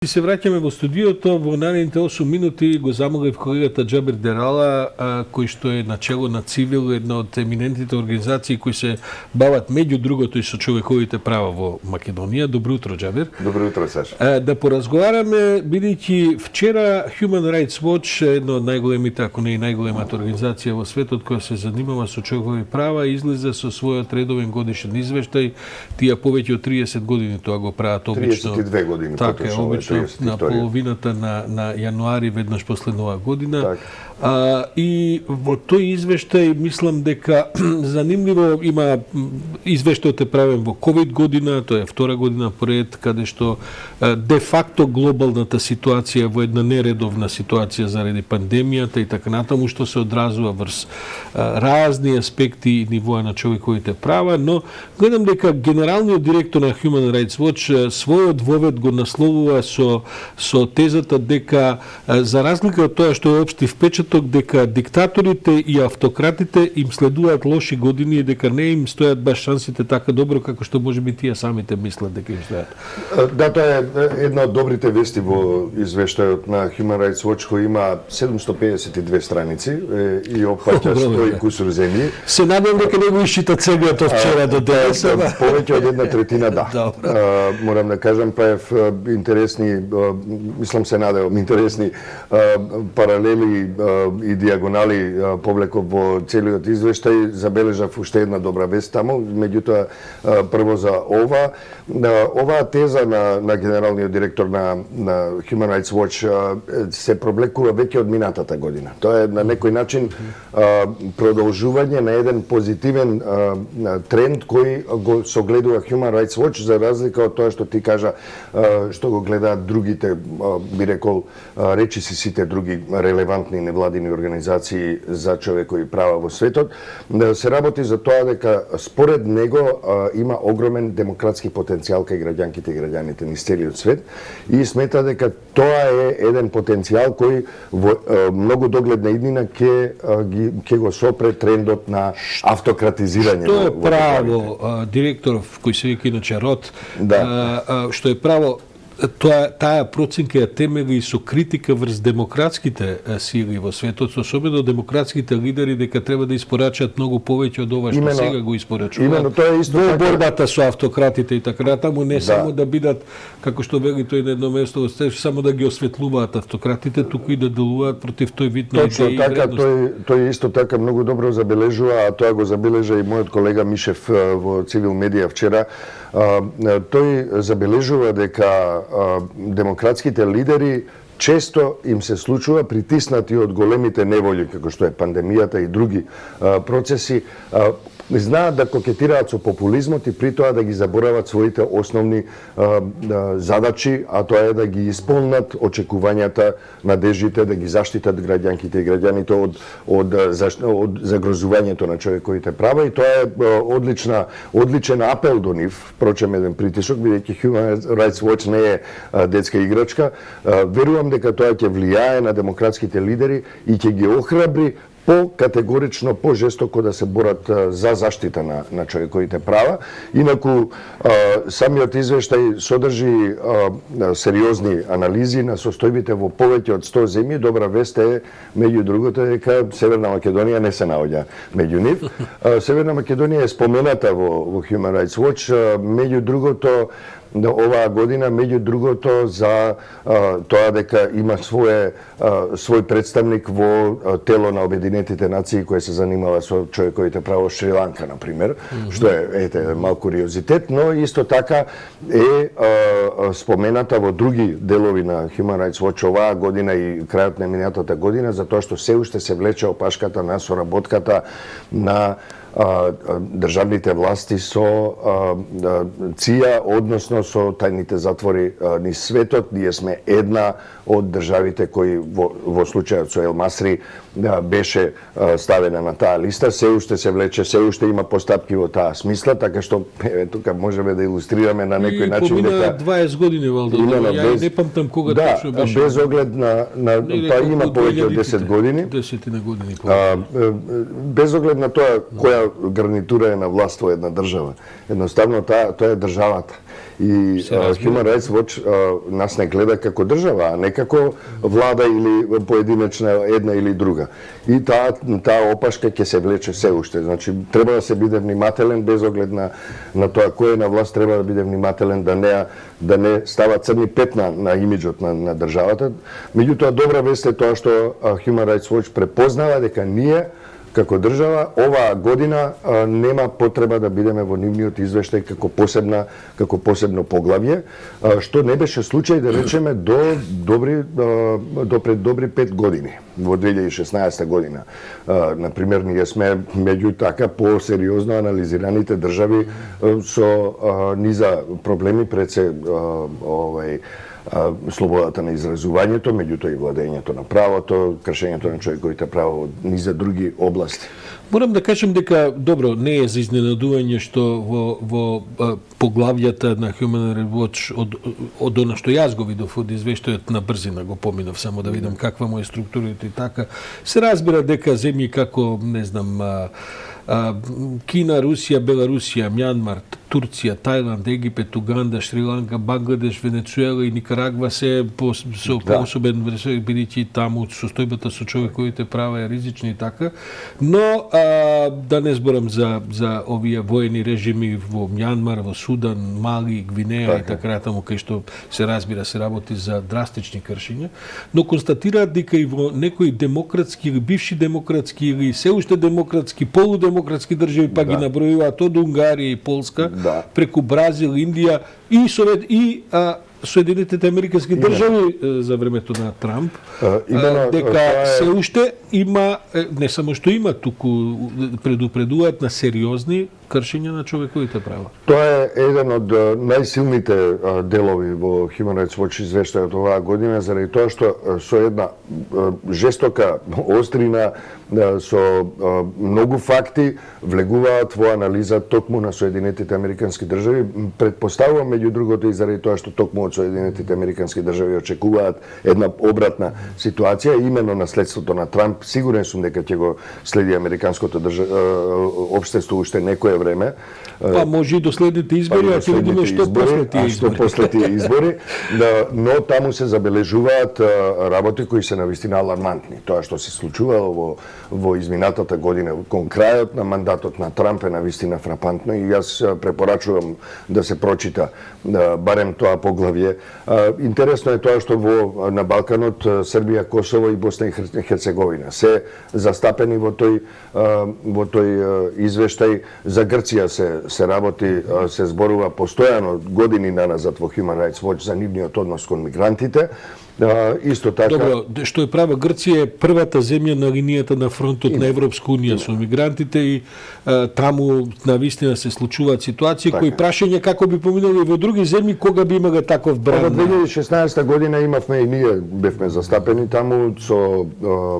И се враќаме во студиото, во наредните 8 минути го замолив колегата Џабир Дерала, кој што е начело на Цивил, една од еминентните организации кои се бават меѓу другото и со човековите права во Македонија. Добро утро, Џабир. Добро утро, Саша. Да поразговараме, бидејќи вчера Human Rights Watch, една од најголемите, ако не и најголемата организација во светот која се занимава со човекови права, излезе со својот редовен годишен извештај. Тие повеќе од 30 години тоа го прават обично. 32 години, така е, обично на 32. половината на јануари веднаш после нова година. Так. И во тој извештај мислам дека занимливо има извештајот е правен во ковид година, тоа е втора година поред, каде што де факто глобалната ситуација во една нередовна ситуација заради пандемијата и така натаму, што се одразува врз разни аспекти и нивоа на човековите права, но гледам дека генералниот директор на Human Rights Watch својот вовед го насловува со тезата дека за разлика од тоа што е општи впечаток дека диктаторите и автократите им следуваат лоши години и дека не им стојат баш шансите така добро како што можеби тие самите мислат дека им стојат. Да, тоа е една од добрите вести во извештајот на Human Rights Watch, кој има 752 страници и опфаќа 100 и кусур земји. Се надевам дека не го исчитат сега тоа вчера до денес. Повеќе од една третина, да. Морам да кажам, правев интересни, мислам се надевам, интересни паралели и диагонали повлеков во целиот извештај. Забележав уште една добра вест таму, меѓутоа прво за оваа теза на генералниот директор на Human Rights Watch се проблекува веќе од минатата година. Тоа е на некој начин продолжување на еден позитивен тренд кој го согледува Human Rights Watch, за разлика од тоа што ти кажа, што го гледаат другите, би рекол, речиси сите други релевантни невладини организации за човекови права во светот. Се работи за тоа дека според него има огромен демократски потенцијал кај граѓанките и граѓаните низ целиот свет и смета дека тоа е еден потенцијал кој во многу догледна иднина ќе го сопре трендот на автократизирање. Што е право директоров кој се вика иначе Рот, што е право таа проценка ја темели и со критика врз демократските сили во светот, особено демократските лидери, дека треба да испорачат многу повеќе од ова што сега го испорачуваат. Именно тоа е исто во борбата со автократите и така натаму, не само да бидат, како што вели тој на едно место, само да ги осветлуваат автократите, туку и да делуваат против тој вид на идеи и вредности. Точно така, тој исто така многу добро забележува, а тоа го забележа и мојот колега Мишев во Цивил Медија вчера. Тој забележува дека демократските лидери често им се случува, притиснати од големите неволји, како што е пандемијата и други процеси, знаат да кокетираат со популизмот и при тоа да ги заборават своите основни задачи, а тоа е да ги исполнат очекувањата, надежите, да ги заштитат граѓанките и граѓаните од загрозувањето на човековите права, и тоа е одличен апел до нив, впрочем еден притисок, бидејќи Human Rights Watch не е детска играчка. Верувам дека тоа ќе влијае на демократските лидери и ќе ги охрабри по-категорично, по-жестоко да се борат за заштита на човековите права. Инаку, самиот извештај содржи сериозни анализи на состојбите во повеќе од 100 земји. Добра вест е, меѓу другото, дека Северна Македонија не се наоѓа меѓу нив. Северна Македонија е спомената во Human Rights Watch, меѓу другото, оваа година, меѓу другото, за тоа дека има свој представник во тело на Обединетите нации кој се занимава со човековите права во Шри-Ланка, например, што е мал куриозитет, но исто така е спомената во други делови на Human Rights Watch оваа година и крајот на минатата година, за тоа што се уште се влече опашката на соработката на државните власти со ЦИА, односно со тајните затвори низ светот. Ние сме една од државите кои во случајот со Ел Масри беше ставена на таа листа. Се уште се влече, се уште има постапки во таа смисла, така што тука можеме да илустрираме на некој начин дека 20 години валда. Ја не памтам кога точно беше. Без оглед на тоа има повеќе од 10 години. 10 години. Без оглед на тоа која која гарнитура е на власт во една држава. Едноставно тоа е државата. И Human Rights Watch нас не гледа како држава, а не како влада или поединечна една или друга. И таа опашка ќе се влече се уште. Значи, треба да се биде внимателен без оглед на тоа кој е на власт, треба да биде внимателен да не става црни петна на имиджот на државата. Меѓутоа, добра вест е тоа што Human Rights Watch препознава дека ние како држава оваа година нема потреба да бидеме во нивниот извештај како посебно поглавје, што не беше случај, да речеме, до пред добри 5 години, во 2016 година. Например, ние сме меѓу така посериозно анализираните држави со низа проблеми пред се слободата на изразувањето, меѓутоа и владењето на правото, кршењето на човековите права во низа други области. Морам да кажам дека, добро, не е за изненадување што во поглавјата на Human Rights Watch од она што јас го видов од извештајот на брзина го поминав, само да видам каква му е структурата и така. Се разбира дека земји како, не знам, Кина, Русија, Беларусија, Мјанмар, Турција, Тајланд, Египет, Уганда, Шри-Ланка, Бангладеш, Венецуела и Никарагва се со особен бидејќи таму состојбата со човековите права е ризична и така. Но да не зборам за овие воени режими во Мјанмар, во Судан, Мали, Гвинеја и така натаму, кај што се разбира се работи за драстични кршења, но констатираат дека и во некои демократски или бивши демократски или се уште демократски, полудемократски држави, па ги набројуваат од Унгарија и Полска, преку Бразил, Индија и Соединетите Американски држави за времето на Трамп, дека се уште има, не само што има, туку предупредуваат на сериозни кршења на човековите права. Тоа е еден од најсилните делови во Human Rights Watch извештајот оваа година, заради тоа што со една жестока острина, со многу факти, влегуваат во анализа токму на Соединетите Американски држави. Предпоставувам, меѓу другото, и заради тоа што токму од Соединетите Американски држави очекуваат една обратна ситуација, именно наследството на Трамп. Сигурен сум дека ќе го следи американското општество уште некое време. Па може и до следните избори, а ќе видиме што после тие избори. Но таму се забележуваат работи кои се навистина алармантни. Тоа што се случувало во изминатата година, кон крајот на мандатот на Трамп е навистина фрапантно и јас препорачувам да се прочита барем тоа поглавје. Интересно е тоа што на Балканот Србија, Косово и Босна и Херцеговина се застапени во тој извештај. За Грција се работи, се зборува постојано години наназад во Human Rights Watch за нивниот однос кон мигрантите. Исто така. Добро, што е права, Грција е првата земја на линијата на фронтот на Европска унија со мигрантите и таму навистина се случуваат ситуации кои прашање како би поминали во други земји кога би имале таков бран. Во 2016 година имавме и ние бевме застапени таму со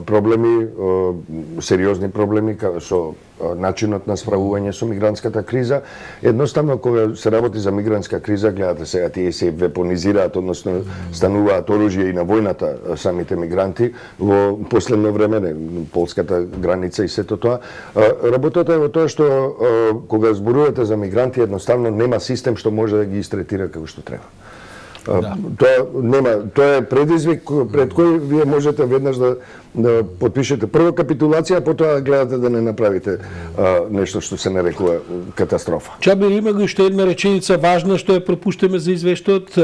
проблеми, сериозни проблеми со начинот на справување со мигрантската криза. Едноставно, кога се работи за мигрантска криза, гледате сега, тие се вепонизираат, односно стануваат оружје и на војната самите мигранти во последно време, полската граница и сето тоа. Работата е во тоа што кога зборувате за мигранти, едноставно нема систем што може да ги истретира како што треба. Тоа е предизвик пред кој вие можете веднаш да потпишете прва капитулација, а потоа гледате да не направите нешто што се нарекува катастрофа. Чабир, има ли уште една реченица важна што ја пропуштаме за извештајот?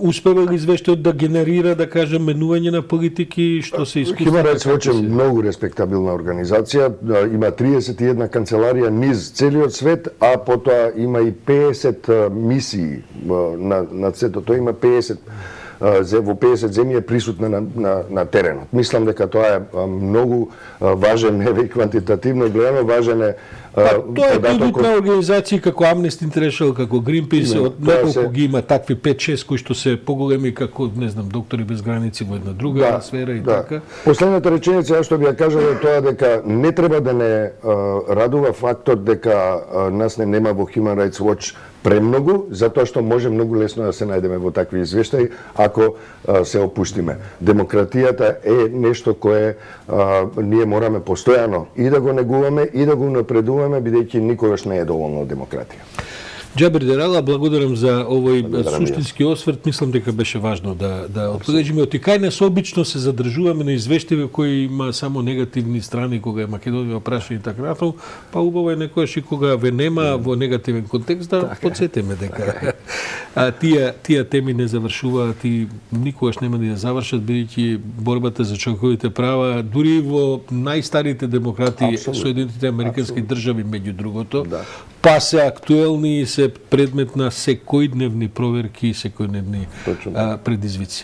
Успева ли извештајот да генерира, да кажем, менување на политики што се искуства? Human Rights Watch е многу респектабилна организација, има 31 канцеларија низ целиот свет, а потоа има и 50 мисии на сето тоа, има 50 во 50 земји е присутна на теренот. Мислам дека тоа е многу важен, еве и квантитативно гледано, важен е тоа е придут на организации како Amnesty International, како Greenpeace, од неколку ги има такви 5-6 кои што се поголеми како, не знам, Доктори без граници во една друга сфера и така. Последната реченица што би ја кажал е тоа дека не треба да не радува фактот дека нас не нема во Human Rights Watch премногу, затоа што може многу лесно да се најдеме во такви извештаи ако се опуштиме. Демократијата е нешто кое ние мораме постојано и да го негуваме и да го напредуваме, бидејќи никогаш не е доволно демократија. Џабир Дерала, благодарам за овој суштински осврт. Мислам дека беше важно да отбележиме. Оти кај нас обично се задржуваме на извештаи кои има само негативни страни, кога е Македонија опрашана и така натаму, па убаво е некојаш и кога ве нема во негативен контекст да подсетиме дека тие теми не завршуваат и никогаш нема да ја завршат, бидејќи борбата за човековите права дури во најстарите демократии, Соединетите американски држави меѓу другото, па се актуелни и се предмет на секојдневни проверки и секојдневни предизвици.